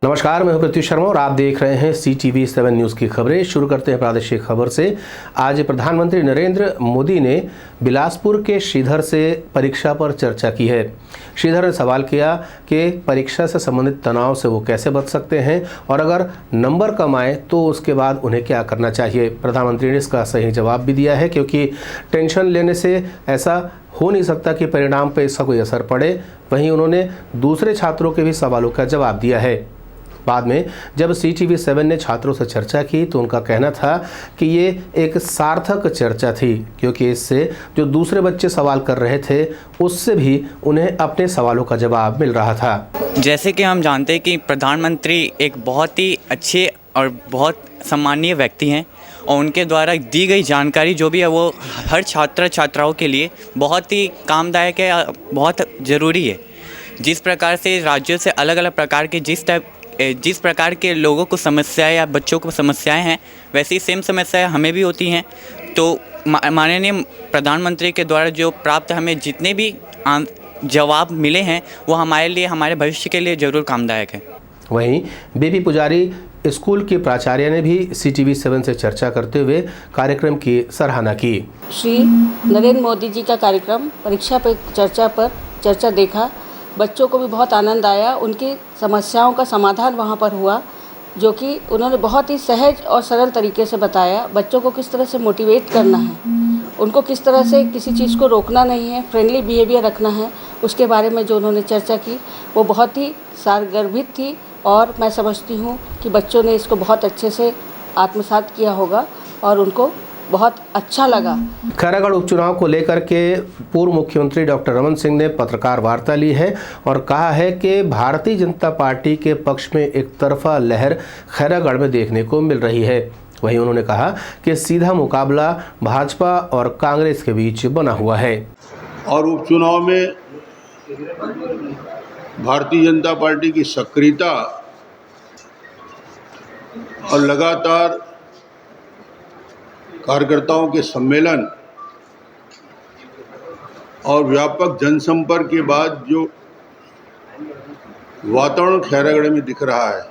नमस्कार, मैं हूं प्रत्युष शर्मा और आप देख रहे हैं CTV7 न्यूज़ की खबरें। शुरू करते हैं प्रादेशिक खबर से। आज प्रधानमंत्री नरेंद्र मोदी ने बिलासपुर के श्रीधर से परीक्षा पर चर्चा की है। श्रीधर ने सवाल किया कि परीक्षा से संबंधित तनाव से वो कैसे बच सकते हैं और अगर नंबर कम आए तो उसके बाद उन्हें क्या करना चाहिए। प्रधानमंत्री ने इसका सही जवाब भी दिया है, क्योंकि टेंशन लेने से ऐसा हो नहीं सकता कि परिणाम पर इसका कोई असर पड़े। वहीं उन्होंने दूसरे छात्रों के भी सवालों का जवाब दिया है। बाद में जब CTV7 ने छात्रों से चर्चा की तो उनका कहना था कि ये एक सार्थक चर्चा थी, क्योंकि इससे जो दूसरे बच्चे सवाल कर रहे थे उससे भी उन्हें अपने सवालों का जवाब मिल रहा था। जैसे कि हम जानते हैं कि प्रधानमंत्री एक बहुत ही अच्छे और बहुत सम्मानीय व्यक्ति हैं और उनके द्वारा दी गई जानकारी जो भी है वो हर छात्राओं के लिए बहुत ही कामदायक है, बहुत ज़रूरी है। जिस प्रकार से राज्यों से अलग अलग प्रकार के जिस प्रकार के लोगों को समस्याएं या बच्चों को समस्याएं हैं, वैसी सेम समस्याएं हमें भी होती हैं। तो माननीय प्रधानमंत्री के द्वारा जो प्राप्त हमें जितने भी जवाब मिले हैं वो हमारे लिए, हमारे भविष्य के लिए ज़रूर कामदायक है। वहीं बेबी पुजारी स्कूल के प्राचार्य ने भी CTV7 से चर्चा करते हुए कार्यक्रम की सराहना की। श्री नरेंद्र मोदी जी का कार्यक्रम परीक्षा पे चर्चा देखा, बच्चों को भी बहुत आनंद आया। उनकी समस्याओं का समाधान वहाँ पर हुआ, जो कि उन्होंने बहुत ही सहज और सरल तरीके से बताया। बच्चों को किस तरह से मोटिवेट करना है, उनको किस तरह से किसी चीज़ को रोकना नहीं है, फ्रेंडली बिहेवियर रखना है, उसके बारे में जो उन्होंने चर्चा की वो बहुत ही सारगर्भित थी। और मैं समझती हूँ कि बच्चों ने इसको बहुत अच्छे से आत्मसात किया होगा और उनको बहुत अच्छा लगा। खैरागढ़ उपचुनाव को लेकर के पूर्व मुख्यमंत्री डॉक्टर रमन सिंह ने पत्रकार वार्ता ली है और कहा है कि भारतीय जनता पार्टी के पक्ष में एक तरफा लहर खैरागढ़ में देखने को मिल रही है। वहीं उन्होंने कहा कि सीधा मुकाबला भाजपा और कांग्रेस के बीच बना हुआ है और उपचुनाव में भारतीय जनता पार्टी की सक्रियता और लगातार कार्यकर्ताओं के सम्मेलन और व्यापक जनसंपर्क के बाद जो वातावरण खैरागढ़ में दिख रहा है,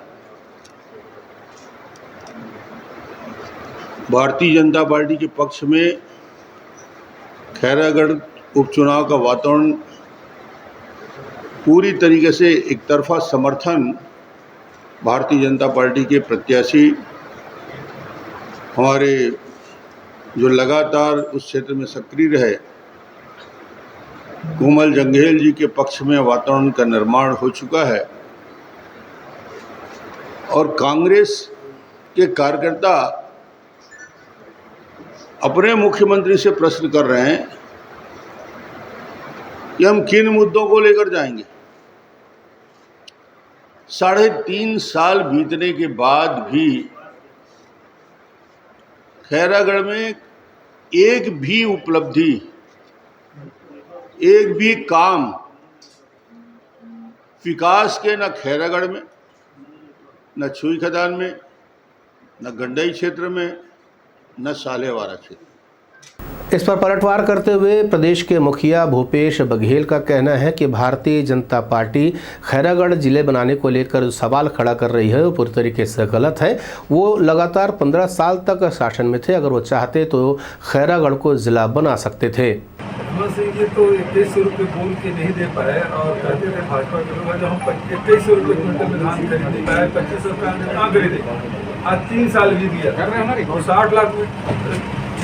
भारतीय जनता पार्टी के पक्ष में खैरागढ़ उपचुनाव का वातावरण पूरी तरीके से एक तरफा समर्थन भारतीय जनता पार्टी के प्रत्याशी हमारे जो लगातार उस क्षेत्र में सक्रिय रहे कोमल जंघेल जी के पक्ष में वातावरण का निर्माण हो चुका है। और कांग्रेस के कार्यकर्ता अपने मुख्यमंत्री से प्रश्न कर रहे हैं कि हम किन मुद्दों को लेकर जाएंगे। 3.5 साल बीतने के बाद भी खैरागढ़ में एक भी उपलब्धि, एक भी काम विकास के न खैरागढ़ में, न छुई खदान में, न गंडई क्षेत्र में, न सालेवाड़ा क्षेत्र। इस पर पलटवार करते हुए प्रदेश के मुखिया भूपेश बघेल का कहना है कि भारतीय जनता पार्टी खैरागढ़ जिले बनाने को लेकर जो सवाल खड़ा कर रही है वो पूरी तरीके से गलत है। वो लगातार 15 साल तक शासन में थे, अगर वो चाहते तो खैरागढ़ को जिला बना सकते थे। ये तो 2100 रुपये बोल के नहीं दे पाए और कहते थे भाजपा के लोग जो हम 2100 रुपये क्विंटल में धान खरीद नहीं पाए, 2500 रुपये कहाँ खरीदे। आज 3 साल भी दिया और 60 लाख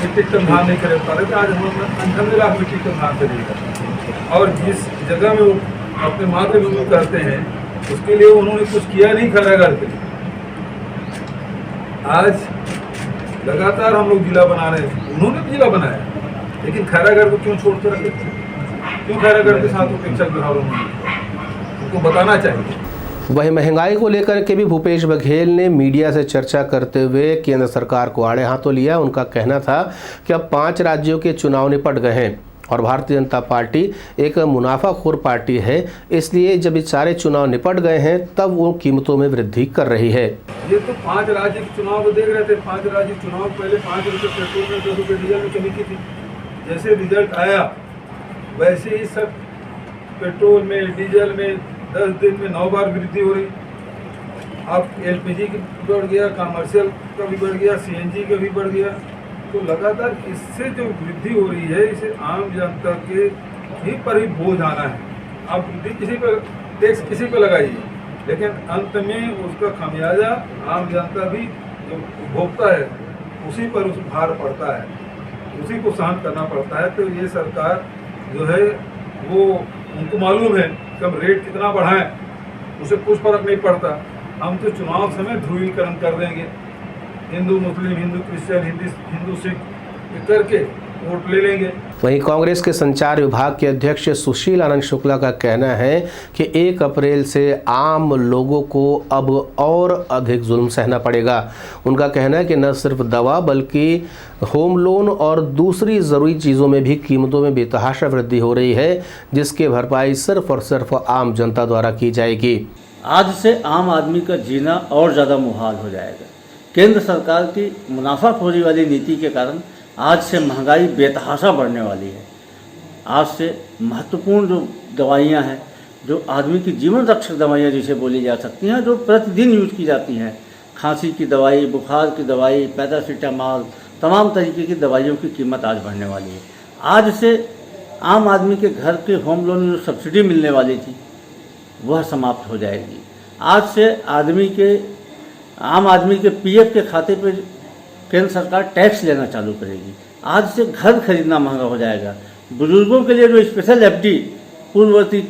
मीट्रिक टन धान नहीं खरीद पा रहे थे। आज हम 98 लाख मीट्रिक टन धान खरीदेगा। और जिस जगह में वो अपने मातृभूमि कहते हैं उसके लिए उन्होंने कुछ किया नहीं खैरागढ़ के लिए। आज लगातार हम लोग जिला बना रहे हैं, उन्होंने भी जिला बनाया, लेकिन खैरागढ़ को क्यों छोड़कर रखे थे? क्यों खैरागढ़ के साथ उपेक्षा व्यवहार उनको बताना चाहिए। वहीं महंगाई को लेकर के भी भूपेश बघेल ने मीडिया से चर्चा करते हुए केंद्र सरकार को आड़े हाथों लिया। उनका कहना था कि अब 5 राज्यों के चुनाव निपट गए हैं और भारतीय जनता पार्टी एक मुनाफाखोर पार्टी है, इसलिए जब ये सारे चुनाव निपट गए हैं तब वो कीमतों में वृद्धि कर रही है। ये तो 5 राज्य के चुनाव को देख रहे थे। 5 राज्य चुनाव पहले 5 रुपये पेट्रोल में, 2 रुपये डीजल में कमी की थी। जैसे रिजल्ट आया वैसे ही सब पेट्रोल में, डीजल में 10 दिन में 9 बार वृद्धि हो रही। अब LPG की बढ़ गया, कमर्शियल का भी बढ़ गया, CNG का भी बढ़ गया। तो लगातार इससे जो वृद्धि हो रही है, इसे आम जनता के ही पर ही बोझ आना है। आप किसी पर टैक्स किसी पर लगाइए, लेकिन अंत में उसका खामियाजा आम जनता भी जो भोगता है, उसी पर उस भार पड़ता है, उसी को सहन करना पड़ता है। तो ये सरकार जो है वो उनको मालूम है कि हम रेट कितना बढ़ाएं, उसे कुछ फर्क नहीं पड़ता। हम तो चुनाव समय ध्रुवीकरण कर देंगे, हिंदू मुस्लिम, हिंदू क्रिश्चियन, हिंदू सिख करके वोट ले लेंगे। वहीं कांग्रेस के संचार विभाग के अध्यक्ष सुशील आनंद शुक्ला का कहना है कि 1 अप्रैल से आम लोगों को अब और अधिक जुल्म सहना पड़ेगा। उनका कहना है कि न सिर्फ दवा बल्कि होम लोन और दूसरी ज़रूरी चीज़ों में भी कीमतों में बेतहाशा वृद्धि हो रही है, जिसकी भरपाई सिर्फ और सिर्फ आम जनता द्वारा की जाएगी। आज से आम आदमी का जीना और ज़्यादा मुहाल हो जाएगा। केंद्र सरकार की मुनाफाखोरी वाली नीति के कारण आज से महंगाई बेतहाशा बढ़ने वाली है। आज से महत्वपूर्ण जो दवाइयाँ हैं, जो आदमी की जीवन रक्षक दवाइयाँ जिसे बोली जा सकती हैं, जो प्रतिदिन यूज की जाती हैं, खांसी की दवाई, बुखार की दवाई, पैरासीटामॉल, तमाम तरीके की दवाइयों की कीमत आज बढ़ने वाली है। आज से आम आदमी के घर के होम लोन में जो सब्सिडी मिलने वाली थी वह समाप्त हो जाएगी। आज से आम आदमी के PF के खाते पर केंद्र सरकार टैक्स लेना चालू करेगी। आज से घर खरीदना महंगा हो जाएगा। बुजुर्गों के लिए जो स्पेशल FD पूर्ववर्ती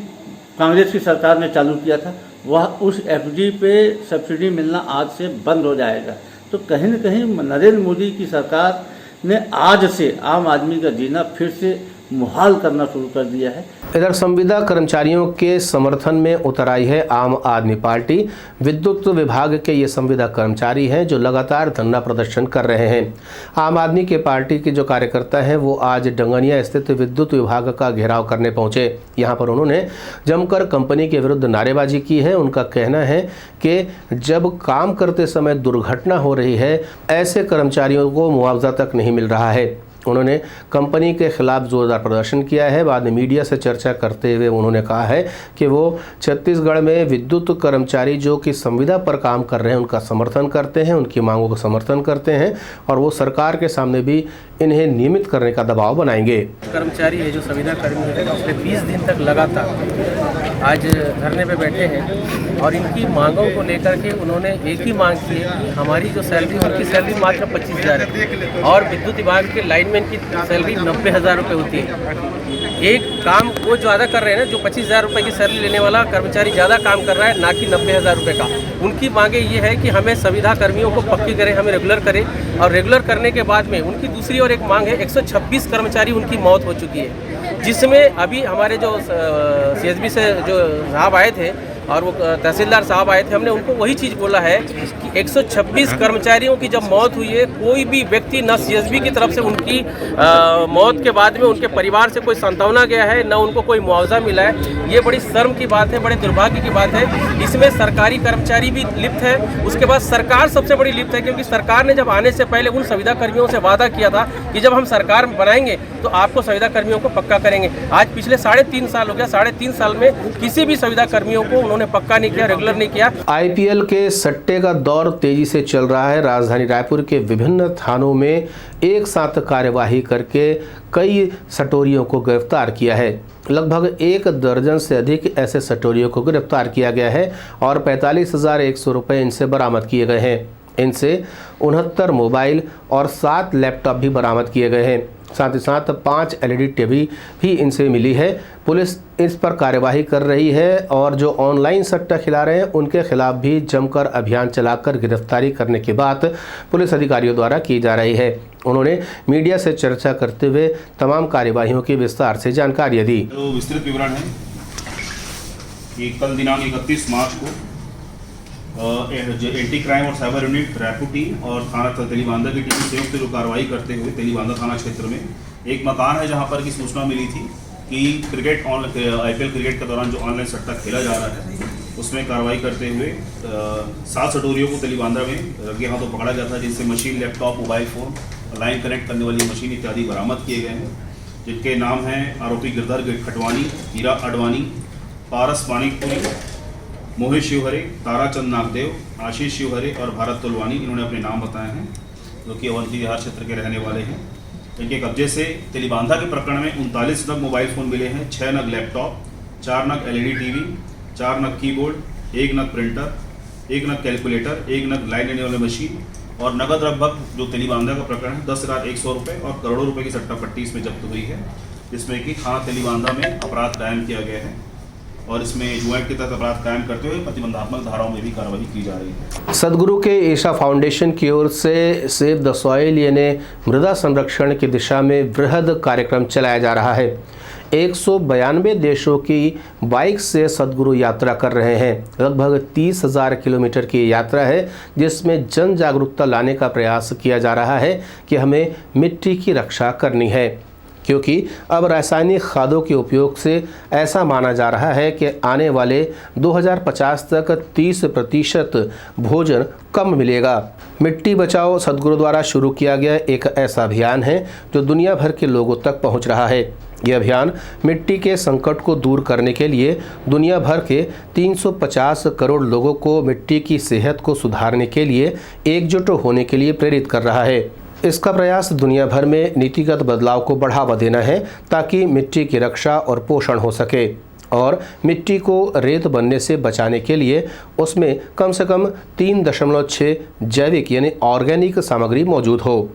कांग्रेस की सरकार ने चालू किया था, वह उस FD पे सब्सिडी मिलना आज से बंद हो जाएगा। तो कहीं न कहीं नरेंद्र मोदी की सरकार ने आज से आम आदमी का जीना फिर से मुहाल करना शुरू कर दिया है। इधर संविदा कर्मचारियों के समर्थन में उतर आई है आम आदमी पार्टी। विद्युत विभाग के ये संविदा कर्मचारी हैं जो लगातार धरना प्रदर्शन कर रहे हैं। आम आदमी के पार्टी के जो कार्यकर्ता हैं वो आज डंगनिया स्थित विद्युत विभाग का घेराव करने पहुंचे। यहां पर उन्होंने जमकर कंपनी के विरुद्ध नारेबाजी की है। उनका कहना है कि जब काम करते समय दुर्घटना हो रही है, ऐसे कर्मचारियों को मुआवजा तक नहीं मिल रहा है। उन्होंने कंपनी के खिलाफ जोरदार प्रदर्शन किया है। बाद में मीडिया से चर्चा करते हुए उन्होंने कहा है कि वो छत्तीसगढ़ में विद्युत कर्मचारी जो कि संविदा पर काम कर रहे हैं उनका समर्थन करते हैं, उनकी मांगों का समर्थन करते हैं और वो सरकार के सामने भी इन्हें नियमित करने का दबाव बनाएंगे। कर्मचारी है जो संविदा कर्मी है, पिछले 20 दिन तक लगातार आज धरने पे बैठे हैं और इनकी मांगों को लेकर के उन्होंने एक ही मांग की है कि हमारी जो सैलरी, उनकी सैलरी मात्र 25,000 है और विद्युत विभाग के लाइनमैन की सैलरी 90,000 रुपये होती है। एक काम वो ज़्यादा कर रहे हैं ना, जो 25,000 रुपये की सैलरी लेने वाला कर्मचारी ज़्यादा काम कर रहा है, ना कि 90,000 रुपये का। उनकी मांगे ये है कि हमें संविदा कर्मियों को पक्की करें, हमें रेगुलर करें और रेगुलर करने के बाद में उनकी दूसरी और एक मांग है, 126 कर्मचारी उनकी मौत हो चुकी है, जिसमें अभी हमारे जो CSB से जो साहब आए थे और वो तहसीलदार साहब आए थे, हमने उनको वही चीज़ बोला है कि 126 कर्मचारियों की जब मौत हुई है, कोई भी व्यक्ति न CSB की तरफ से उनकी मौत के बाद में उनके परिवार से कोई सांत्वना गया है, न उनको कोई मुआवजा मिला है। ये बड़ी शर्म की बात है, बड़े दुर्भाग्य की बात है। इसमें सरकारी कर्मचारी भी लिप्त है, उसके बाद सरकार सबसे बड़ी लिप्त है, क्योंकि सरकार ने जब आने से पहले उन संविदा कर्मियों से वादा किया था कि जब हम सरकार बनाएंगे तो आपको संविदा कर्मियों को पक्का करेंगे। आज पिछले 3.5 साल हो गया, 3.5 साल में किसी भी संविदा कर्मियों को उन्होंने पक्का नहीं किया, रेगुलर नहीं किया। IPL के सट्टे का दौर तेजी से चल रहा है। राजधानी रायपुर के विभिन्न थानों में एक साथ कार्यवाही करके कई सटोरियों को गिरफ्तार किया है। लगभग 1 दर्जन से अधिक ऐसे सटोरियों को गिरफ्तार किया गया है और 45,100 रुपये इनसे बरामद किए गए हैं। इनसे 69 मोबाइल और 7 लैपटॉप भी बरामद किए गए हैं। साथ ही साथ 5 LED टीवी भी इनसे मिली है। पुलिस इस पर कार्यवाही कर रही है और जो ऑनलाइन सट्टा खिला रहे हैं उनके खिलाफ भी जमकर अभियान चलाकर गिरफ्तारी करने की बात पुलिस अधिकारियों द्वारा की जा रही है। उन्होंने मीडिया से चर्चा करते हुए तमाम कार्यवाहियों की विस्तार से जानकारी दी। तो विस्तृत विवरण है कि कल दिनांक 31 मार्च को एंटी क्राइम और साइबर यूनिट रायपुर टीम और थाना तेलीबांधा की टीम संयुक्त जो कार्रवाई करते हुए तेलीबांधा थाना क्षेत्र में एक मकान है जहां पर की सूचना मिली थी कि IPL क्रिकेट के दौरान जो ऑनलाइन सट्टा खेला जा रहा है उसमें कार्रवाई करते हुए 7 सटोरियों को तेलीबांधा में रंगे हाथों पकड़ा गया था, जिनसे machine, laptop, mobile phone, line connect करने वाली मशीन इत्यादि बरामद किए गए हैं, जिनके नाम हैं आरोपी गिरधर खटवानी, हीरा अडवाणी, पारस मानिकपुरी, मोहित शिवहरे, ताराचंद नागदेव, आशीष शिवहरे और भारत तुलवानी, इन्होंने अपने नाम बताए हैं, जो कि अवंती विहार क्षेत्र के रहने वाले हैं। इनके कब्जे से तेलीबांधा के प्रकरण में 39 नग मोबाइल फ़ोन मिले हैं, 6 नग लैपटॉप, 4 नग LED टीवी, 4 नग कीबोर्ड, 1 नग प्रिंटर, 1 नग कैलकुलेटर, 1 नग लाइन लेने वाली मशीन और नगद लगभग जो तेलीबांधा का प्रकरण है 10,100 रुपये और करोड़ों रुपए की सट्टा पट्टी इसमें जब्त हुई है, जिसमें कि थाना तेलीबांधा में अपराध कायम किया गया है और इसमें जुएट के तहत अपराध कायम करते हुए प्रतिबंधात्मक धाराओं में भी कार्रवाई की जा रही है। सदगुरु के ईशा फाउंडेशन की ओर से सेव द सॉइल यानी मृदा संरक्षण की दिशा में वृहद कार्यक्रम चलाया जा रहा है। 192 देशों की बाइक से सदगुरु यात्रा कर रहे हैं। लगभग 30,000 किलोमीटर की यात्रा है, जिसमें जन जागरूकता लाने का प्रयास किया जा रहा है कि हमें मिट्टी की रक्षा करनी है, क्योंकि अब रासायनिक खादों के उपयोग से ऐसा माना जा रहा है कि आने वाले 2050 तक 30% भोजन कम मिलेगा। मिट्टी बचाओ सदगुरु द्वारा शुरू किया गया एक ऐसा अभियान है जो दुनिया भर के लोगों तक पहुंच रहा है। यह अभियान मिट्टी के संकट को दूर करने के लिए दुनिया भर के 350 करोड़ लोगों को मिट्टी की सेहत को सुधारने के लिए एकजुट होने के लिए प्रेरित कर रहा है। इसका प्रयास दुनिया भर में नीतिगत बदलाव को बढ़ावा देना है ताकि मिट्टी की रक्षा और पोषण हो सके और मिट्टी को रेत बनने से बचाने के लिए उसमें कम से कम 3.6 जैविक यानी ऑर्गेनिक सामग्री मौजूद हो।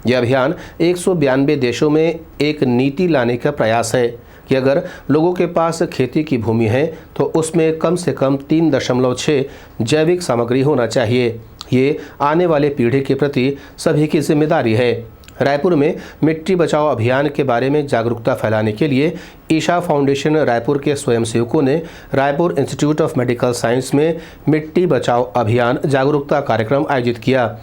यह अभियान 192 देशों में एक नीति लाने का प्रयास है कि अगर लोगों के पास खेती की भूमि है तो उसमें कम से कम 3.6 जैविक सामग्री होना चाहिए। ये आने वाले पीढ़ी के प्रति सभी की जिम्मेदारी है। रायपुर में मिट्टी बचाओ अभियान के बारे में जागरूकता फैलाने के लिए ईशा फाउंडेशन रायपुर के स्वयंसेवकों ने Raipur institute of medical science में मिट्टी बचाओ अभियान जागरूकता कार्यक्रम आयोजित किया।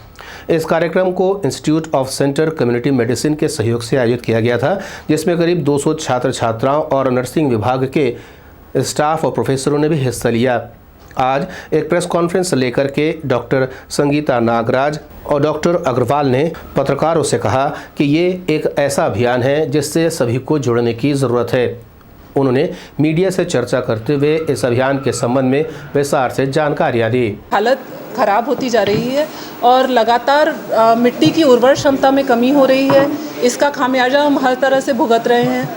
इस कार्यक्रम को institute of centre community medicine के सहयोग से आयोजित किया गया था, जिसमें करीब 200 छात्र छात्राओं और नर्सिंग विभाग के स्टाफ और प्रोफेसरों ने भी हिस्सा लिया। आज एक प्रेस कॉन्फ्रेंस लेकर के डॉक्टर संगीता नागराज और डॉक्टर अग्रवाल ने पत्रकारों से कहा कि ये एक ऐसा अभियान है जिससे सभी को जुड़ने की ज़रूरत है। उन्होंने मीडिया से चर्चा करते हुए इस अभियान के संबंध में विस्तार से जानकारियाँ दी। हालत खराब होती जा रही है और लगातार मिट्टी की उर्वर क्षमता में कमी हो रही है। इसका खामियाजा हम हर तरह से भुगत रहे हैं।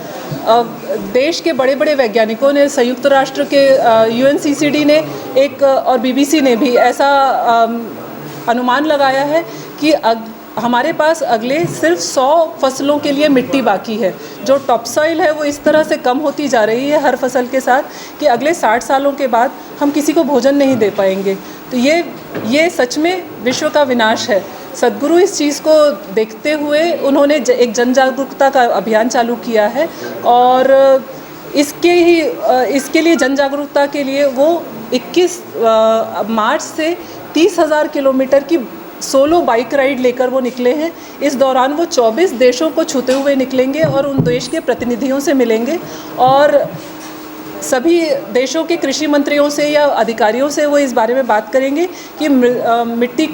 देश के बड़े बड़े वैज्ञानिकों ने, संयुक्त राष्ट्र के UNCCD ने एक और BBC ने भी ऐसा अनुमान लगाया है कि हमारे पास अगले सिर्फ 100 फसलों के लिए मिट्टी बाकी है। जो टॉप सॉइल है वो इस तरह से कम होती जा रही है हर फसल के साथ कि अगले 60 सालों के बाद हम किसी को भोजन नहीं दे पाएंगे। तो ये सच में विश्व का विनाश है। सदगुरु इस चीज़ को देखते हुए उन्होंने एक जन जागरूकता का अभियान चालू किया है और इसके लिए जन जागरूकता के लिए वो 21 मार्च से 30,000 किलोमीटर की सोलो बाइक राइड लेकर वो निकले हैं। इस दौरान वो 24 देशों को छूते हुए निकलेंगे और उन देश के प्रतिनिधियों से मिलेंगे और सभी देशों के कृषि मंत्रियों से या अधिकारियों से वो इस बारे में बात करेंगे कि मिट्टी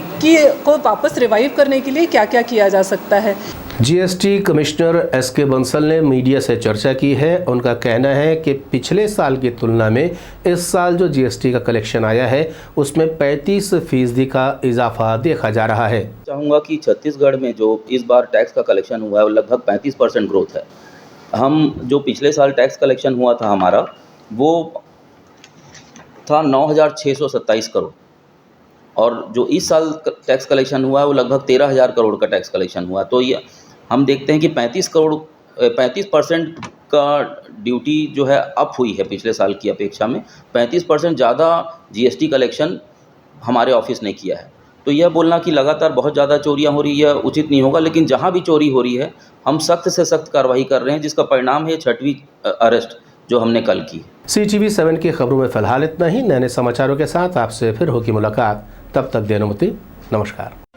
को वापस रिवाइव करने के लिए क्या क्या किया जा सकता है। GST कमिश्नर SK बंसल ने मीडिया से चर्चा की है। उनका कहना है कि पिछले साल की तुलना में इस साल जो GST का कलेक्शन आया है उसमें 35% का इजाफा देखा जा रहा है। चाहूँगा कि छत्तीसगढ़ में जो इस बार टैक्स का कलेक्शन हुआ है वो लगभग 35% ग्रोथ है। हम जो पिछले साल टैक्स कलेक्शन हुआ था हमारा वो था 9,627 करोड़ और जो इस साल टैक्स कलेक्शन हुआ है वो लगभग 13,000 करोड़ का टैक्स कलेक्शन हुआ। तो ये हम देखते हैं कि 35% का ड्यूटी जो है अप हुई है पिछले साल की अपेक्षा में। 35% ज़्यादा GST कलेक्शन हमारे ऑफिस ने किया है। तो यह बोलना कि लगातार बहुत ज़्यादा चोरियां हो रही है उचित नहीं होगा, लेकिन जहां भी चोरी हो रही है हम सख्त से सख्त कार्रवाई कर रहे हैं, जिसका परिणाम है 6वीं अरेस्ट जो हमने कल की। CTV 7 की खबरों में फिलहाल इतना ही। नए समाचारों के साथ आपसे फिर होगी मुलाकात। तब तक देनुमति, नमस्कार।